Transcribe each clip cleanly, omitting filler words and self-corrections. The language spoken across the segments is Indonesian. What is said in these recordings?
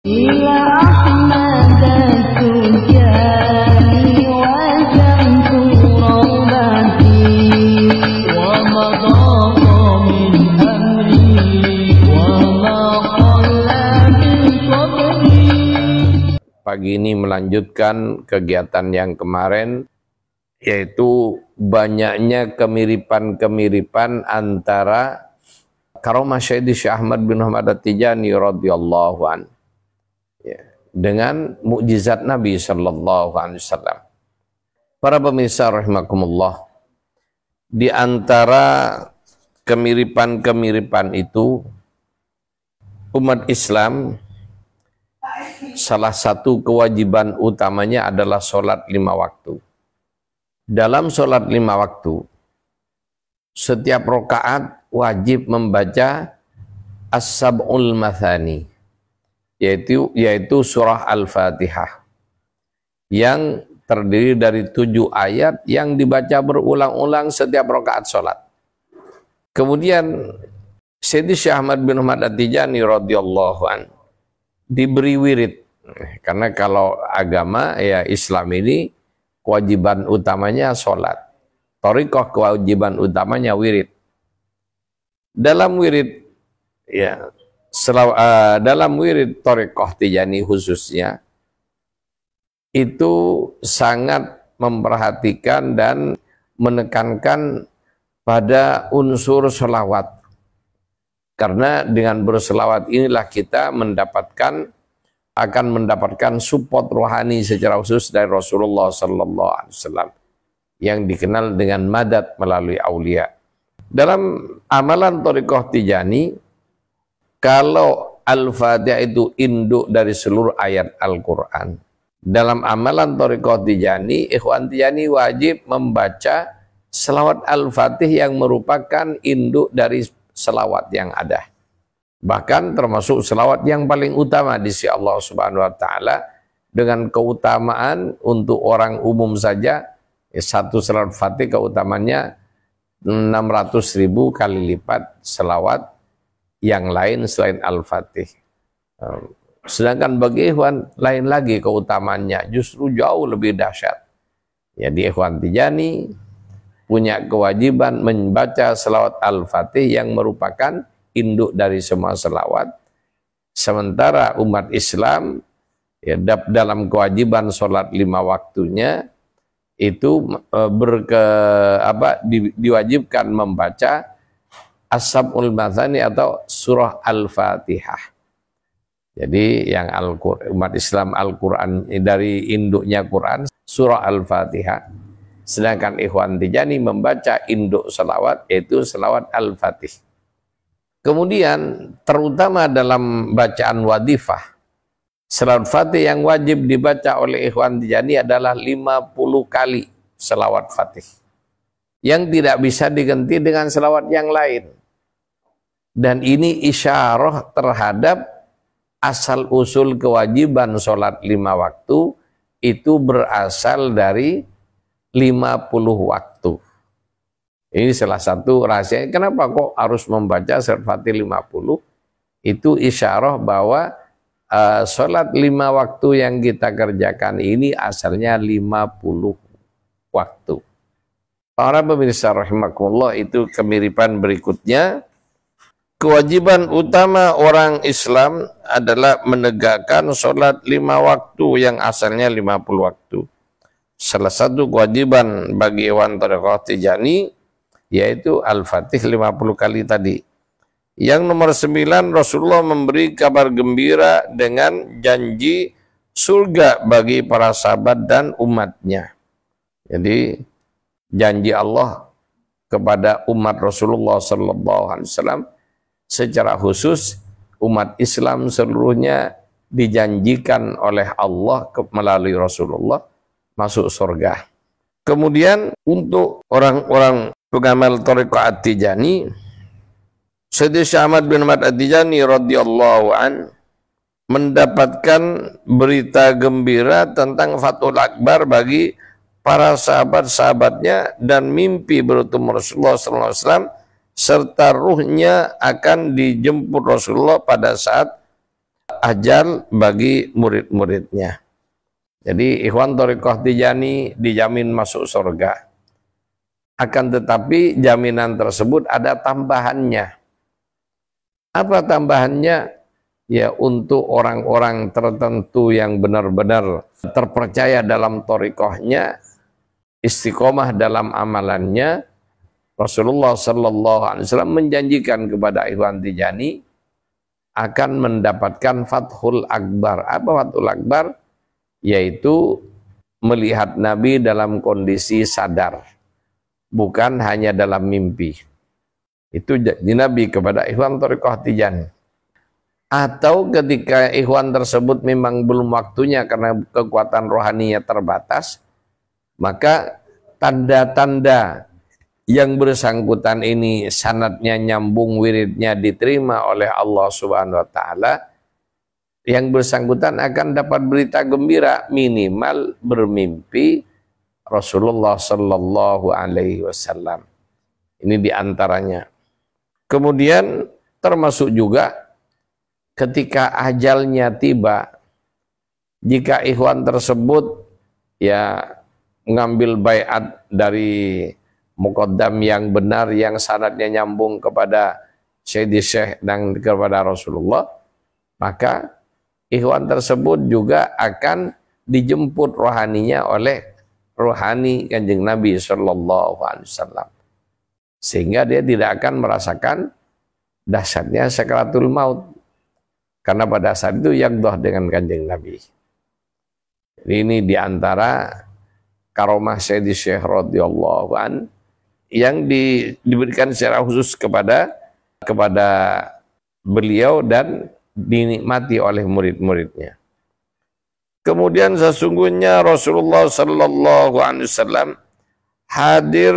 إلى أحمد التجاني وجمت روضتي ومضى من أمري وما قل من صبري. Pagi ini melanjutkan kegiatan yang kemarin, yaitu banyaknya kemiripan-kemiripan antara Karomah Sayyidi Syekh Ahmad bin Muhammad At-Tijani radhiyallahu an dengan mukjizat Nabi sallallahu alaihi wasallam. Para pemirsa rahimakumullah, di antara kemiripan-kemiripan itu, umat Islam salah satu kewajiban utamanya adalah sholat 5 waktu. Dalam sholat 5 waktu, setiap rakaat wajib membaca As-Sab'ul Mathani, yaitu surah Al-Fatihah, yang terdiri dari 7 ayat yang dibaca berulang-ulang setiap rakaat sholat. Kemudian Sayyidi Syekh Ahmad bin Muhammad At-Tijani radhiyallahu an diberi wirid, karena kalau agama ya Islam ini kewajiban utamanya sholat, thariqah kewajiban utamanya wirid. Dalam wirid ya dalam wirid thariqah Tijani khususnya itu sangat memperhatikan dan menekankan pada unsur sholawat, karena dengan berselawat inilah kita akan mendapatkan support rohani secara khusus dari Rasulullah sallallahu alaihi wasallam yang dikenal dengan madad melalui aulia. Dalam amalan thariqah Tijani, kalau Al-Fatihah itu induk dari seluruh ayat Al-Quran, dalam amalan thariqah Tijani, ikhwan Tijani wajib membaca selawat Al-Fatih yang merupakan induk dari selawat yang ada. Bahkan termasuk selawat yang paling utama di sisi Allah Subhanahu wa taala, dengan keutamaan untuk orang umum saja, satu selawat Fatih keutamannya 600.000 kali lipat selawat yang lain selain Al-Fatih. Sedangkan bagi ikhwan lain lagi keutamaannya, justru jauh lebih dahsyat. Jadi ikhwan Tijani punya kewajiban membaca selawat Al-Fatih yang merupakan induk dari semua selawat. Sementara umat Islam ya, dalam kewajiban sholat 5 waktunya itu diwajibkan membaca As-Sab'ul Mathani atau surah Al-Fatihah. Jadi yang umat Islam Al-Quran dari induknya Quran surah Al-Fatihah. Sedangkan ikhwan Tijani membaca induk selawat yaitu selawat Al-Fatih. Kemudian terutama dalam bacaan wadifah, selawat Fatih yang wajib dibaca oleh ikhwan Tijani adalah 50 kali selawat Fatih, yang tidak bisa diganti dengan selawat yang lain. Dan ini isyarah terhadap asal-usul kewajiban sholat 5 waktu itu berasal dari 50 waktu. Ini salah satu rahasia. Kenapa kok harus membaca surat Fatih 50? Itu isyarah bahwa sholat 5 waktu yang kita kerjakan ini asalnya 50 waktu. Para pemirsa rahimakumullah, itu kemiripan berikutnya. Kewajiban utama orang Islam adalah menegakkan sholat 5 waktu yang asalnya 50 waktu. Salah satu kewajiban bagi ikhwan thariqah Tijani yaitu Al-Fatih 50 kali tadi. Yang nomor 9, Rasulullah memberi kabar gembira dengan janji surga bagi para sahabat dan umatnya. Jadi janji Allah kepada umat Rasulullah sallallahu alaihi wasallam, secara khusus umat Islam seluruhnya dijanjikan oleh Allah melalui Rasulullah masuk surga. Kemudian untuk orang-orang pengamal thariqah At-Tijani, Sayyidi Syekh Ahmad bin Muhammad At-Tijani radhiyallahu an mendapatkan berita gembira tentang Fathul Akbar bagi para sahabat-sahabatnya dan mimpi bertemu Rasulullah SAW, serta ruhnya akan dijemput Rasulullah pada saat ajal bagi murid-muridnya. Jadi ikhwan thariqah Tijani dijamin masuk surga. Akan tetapi jaminan tersebut ada tambahannya. Apa tambahannya? Ya, untuk orang-orang tertentu yang benar-benar terpercaya dalam thariqahnya, istiqomah dalam amalannya, Rasulullah sallallahu alaihi wasallam menjanjikan kepada ikhwan Tijani akan mendapatkan Fathul Akbar. Apa Fathul Akbar? Yaitu melihat Nabi dalam kondisi sadar, bukan hanya dalam mimpi. Itu janji Nabi kepada ikhwan thariqah Tijani. Atau ketika ikhwan tersebut memang belum waktunya karena kekuatan rohaninya terbatas, maka tanda-tanda yang bersangkutan ini sanadnya nyambung, wiridnya diterima oleh Allah Subhanahu wa taala, yang bersangkutan akan dapat berita gembira, minimal bermimpi Rasulullah sallallahu alaihi wasallam. Ini diantaranya. Kemudian termasuk juga ketika ajalnya tiba, jika ikhwan tersebut ya mengambil baiat dari muqaddam yang benar, yang sanadnya nyambung kepada Sayyidi Syekh dan kepada Rasulullah, maka ikhwan tersebut juga akan dijemput rohaninya oleh rohani Kanjeng Nabi sallallahu alaihi wasallam. Sehingga dia tidak akan merasakan dahsyatnya sakaratul maut. Karena pada saat itu yaqdah dengan Kanjeng Nabi. Jadi ini diantara karomah Sayyidi Syekh radhiyallahu an yang diberikan secara khusus kepada beliau dan dinikmati oleh murid-muridnya. Kemudian sesungguhnya Rasulullah sallallahu alaihi wasallam hadir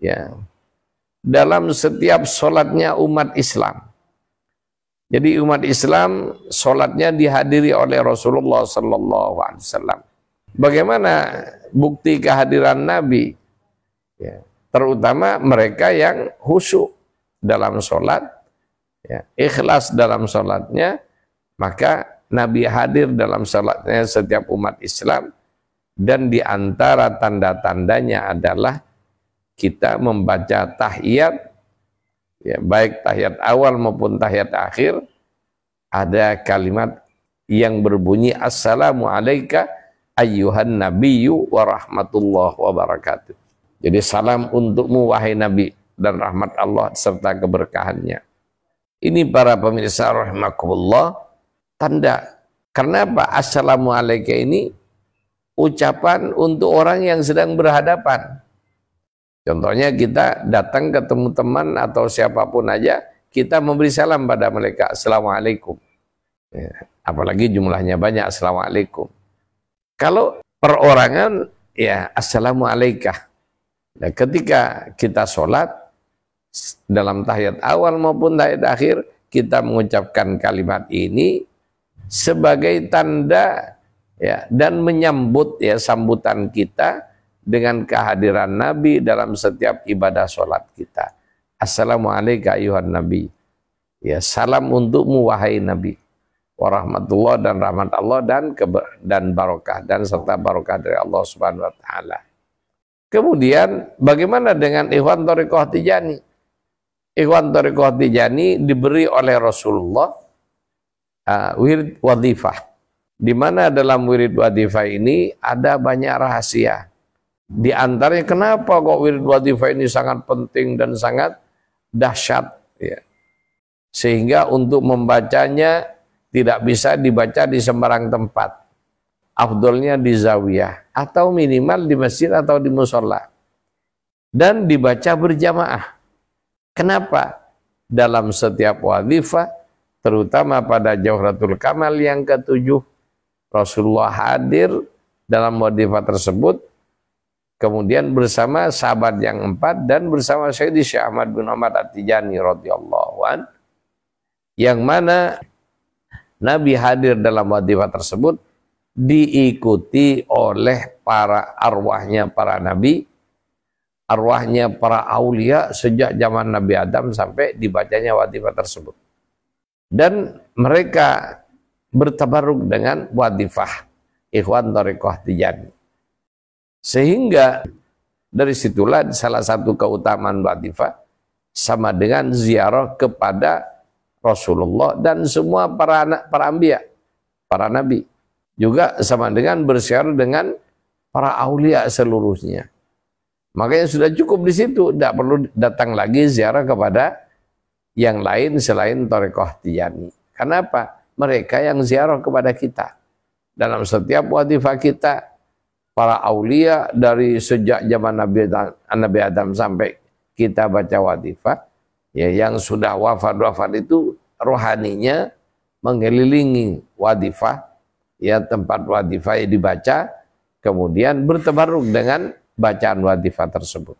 ya dalam setiap sholatnya umat Islam. Jadi umat Islam sholatnya dihadiri oleh Rasulullah sallallahu alaihi wasallam. Bagaimana bukti kehadiran Nabi? Ya, terutama mereka yang khusyuk dalam sholat, ya, ikhlas dalam sholatnya, maka Nabi hadir dalam sholatnya setiap umat Islam, dan di antara tanda-tandanya adalah kita membaca tahiyat, ya, baik tahiyat awal maupun tahiyat akhir, ada kalimat yang berbunyi assalamu alayka ayyuhan nabiyyu wa rahmatullah wa barakatuh. Jadi salam untukmu wahai Nabi dan rahmat Allah serta keberkahannya. Ini para pemirsa rahimakumullah tanda. Kenapa assalamu alayka ini ucapan untuk orang yang sedang berhadapan. Contohnya kita datang ketemu teman atau siapapun aja, kita memberi salam pada mereka, assalamualaikum. Ya, apalagi jumlahnya banyak, assalamualaikum. Kalau perorangan, ya assalamualaikum. Nah, ketika kita sholat, dalam tahiyat awal maupun tahiyat akhir, kita mengucapkan kalimat ini sebagai tanda ya, dan menyambut ya sambutan kita dengan kehadiran Nabi dalam setiap ibadah sholat kita. Assalamualaikum ayuhan Nabi. Ya, salam untukmu wahai Nabi. Warahmatullah dan rahmat Allah dan barokah dan serta barokah dari Allah Subhanahu wa taala. Kemudian bagaimana dengan ikhwan thariqah Tijani? Ikhwan thariqah Tijani diberi oleh Rasulullah wirid wadhifah. Di mana dalam wirid wadhifah ini ada banyak rahasia. Di antaranya kenapa kok wirid wadhifah ini sangat penting dan sangat dahsyat, ya. Sehingga untuk membacanya tidak bisa dibaca di sembarang tempat. Afdolnya di zawiyah atau minimal di masjid atau di musola. Dan dibaca berjamaah. Kenapa? Dalam setiap wadhifah, terutama pada Jawharatul Kamal yang ke-7, Rasulullah hadir dalam wadhifah tersebut, kemudian bersama sahabat yang 4 dan bersama Sayyidi Syekh Ahmad bin Ahmad At-Tijani radhiyallahu an, yang mana Nabi hadir dalam wadhifah tersebut diikuti oleh para arwahnya para nabi, arwahnya para aulia sejak zaman Nabi Adam sampai dibacanya wadhifah tersebut. Dan mereka bertabarruk dengan wadifah Ikhwan Thariqah Tijaniyah. Sehingga dari situlah salah satu keutamaan wadifah sama dengan ziarah kepada Rasulullah dan semua para anbiya, para nabi. Juga sama dengan berziarah dengan para aulia seluruhnya. Makanya sudah cukup di situ, tidak perlu datang lagi ziarah kepada yang lain selain Thariqah Tijaniyah. Kenapa? Mereka yang ziarah kepada kita. Dalam setiap wadifah kita, para aulia dari sejak zaman Nabi Adam sampai kita baca wadifah, ya, yang sudah wafat itu rohaninya mengelilingi wadifah, ya, tempat wadifah yang dibaca, kemudian bertabarruk dengan bacaan wadifah tersebut.